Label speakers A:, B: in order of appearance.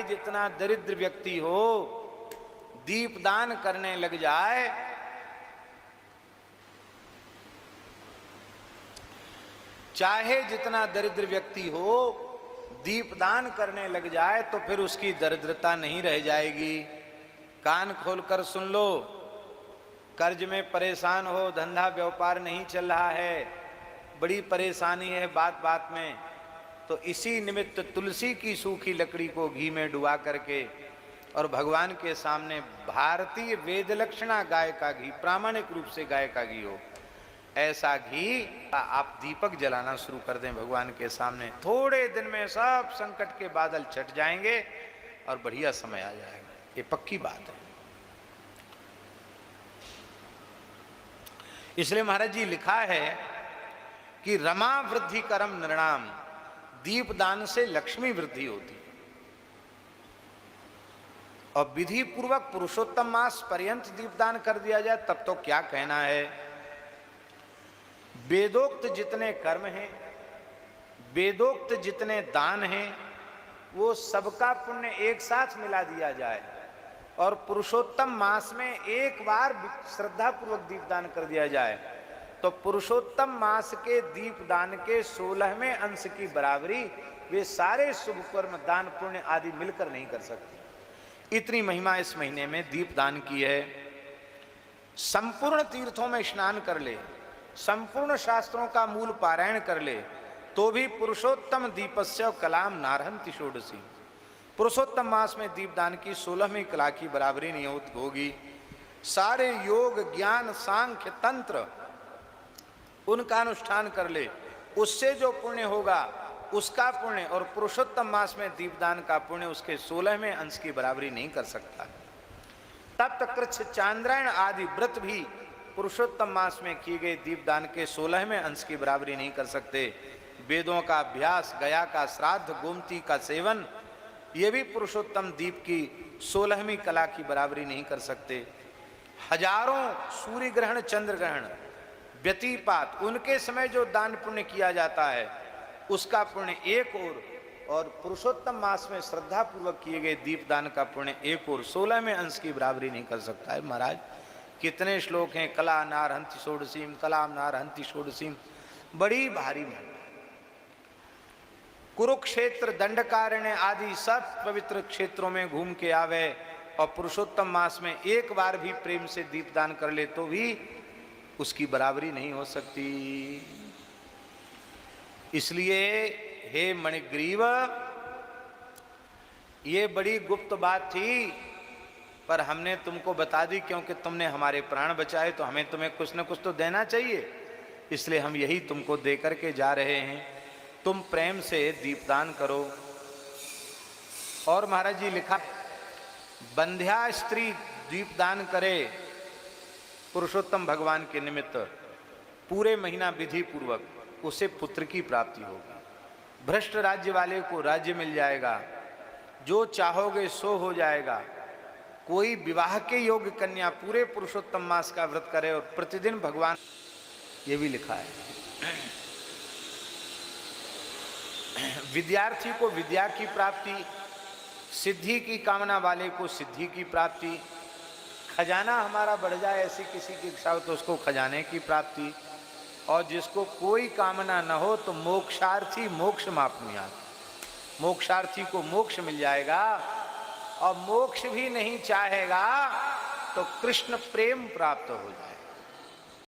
A: जितना दरिद्र व्यक्ति हो दीपदान करने लग जाए, चाहे जितना दरिद्र व्यक्ति हो दीपदान करने लग जाए तो फिर उसकी दरिद्रता नहीं रह जाएगी। कान खोलकर सुन लो, कर्ज में परेशान हो, धंधा व्यापार नहीं चल रहा है, बड़ी परेशानी है बात बात में, तो इसी निमित्त तुलसी की सूखी लकड़ी को घी में डुबा करके और भगवान के सामने भारतीय वेद लक्षणा गाय का घी, प्रामाणिक रूप से गाय का घी हो, ऐसा घी आप दीपक जलाना शुरू कर दें भगवान के सामने। थोड़े दिन में सब संकट के बादल छट जाएंगे और बढ़िया समय आ जाएगा, ये पक्की बात है। इसलिए महाराज जी लिखा है कि रमा वृद्धि करम नृणाम, दीपदान से लक्ष्मी वृद्धि होती है। और विधि पूर्वक पुरुषोत्तम मास पर्यंत दीपदान कर दिया जाए तब तो क्या कहना है। वेदोक्त जितने कर्म हैं, वेदोक्त जितने दान हैं, वो सबका पुण्य एक साथ मिला दिया जाए और पुरुषोत्तम मास में एक बार श्रद्धा पूर्वक दीपदान कर दिया जाए तो पुरुषोत्तम मास के दीपदान के 16वें अंश की बराबरी वे सारे शुभ कर्म दान पुण्य आदि मिलकर नहीं कर सकते। इतनी महिमा इस महीने में दीपदान की है। संपूर्ण तीर्थों में स्नान कर ले, संपूर्ण शास्त्रों का मूल पारायण कर ले तो भी पुरुषोत्तम दीपस्य कलाम नारहंति षोडशी, पुरुषोत्तम मास में दीपदान की 16वीं कला की बराबरी नहीं होगी। सारे योग ज्ञान सांख्य तंत्र उनका अनुष्ठान कर ले, उससे जो पुण्य होगा उसका पुण्य और पुरुषोत्तम मास में दीपदान का पुण्य उसके 16वें अंश की बराबरी नहीं कर सकता। तप्त कृच्छ चांद्रायण आदि व्रत भी पुरुषोत्तम मास में किए गए दीपदान के 16वें अंश की बराबरी नहीं कर सकते। वेदों का अभ्यास, गया का श्राद्ध, गोमती का सेवन, ये भी पुरुषोत्तम दीप की 16वीं कला की बराबरी नहीं कर सकते। हजारों सूर्य ग्रहण, चंद्र ग्रहण, व्यतिपात, उनके समय जो दान पुण्य किया जाता है उसका पुण्य एक और पुरुषोत्तम मास में श्रद्धा पूर्वक किए गए दीपदान का पुण्य एक और 16वें अंश की बराबरी नहीं कर सकता है। महाराज कितने श्लोक हैं, कला नारहंति षोडशीम, कलाम नारहंति षोडशीम, बड़ी भारी महिमा। कुरुक्षेत्र, दंडकारण्य आदि सब पवित्र क्षेत्रों में घूम के आवे और पुरुषोत्तम मास में एक बार भी प्रेम से दीपदान कर ले तो भी उसकी बराबरी नहीं हो सकती। इसलिए हे मणिग्रीव, ये बड़ी गुप्त बात थी पर हमने तुमको बता दी क्योंकि तुमने हमारे प्राण बचाए तो हमें तुम्हें कुछ न कुछ तो देना चाहिए, इसलिए हम यही तुमको दे करके जा रहे हैं। तुम प्रेम से दीपदान करो। और महाराज जी लिखा, बंध्या स्त्री दीपदान करे पुरुषोत्तम भगवान के निमित्त पूरे महीना विधि पूर्वक, उसे पुत्र की प्राप्ति होगी। भ्रष्ट राज्य वाले को राज्य मिल जाएगा, जो चाहोगे सो हो जाएगा। कोई विवाह के योग्य कन्या पूरे पुरुषोत्तम मास का व्रत करे और प्रतिदिन भगवान, ये भी लिखा है। विद्यार्थी को विद्या की प्राप्ति, सिद्धि की कामना वाले को सिद्धि की प्राप्ति, खजाना हमारा बढ़ जाए ऐसी किसी की इच्छा हो तो उसको खजाने की प्राप्ति, और जिसको कोई कामना न हो तो मोक्षार्थी मोक्ष मापनुयात्, मोक्षार्थी को मोक्ष मिल जाएगा। और मोक्ष भी नहीं चाहेगा तो कृष्ण प्रेम प्राप्त हो जाएगा।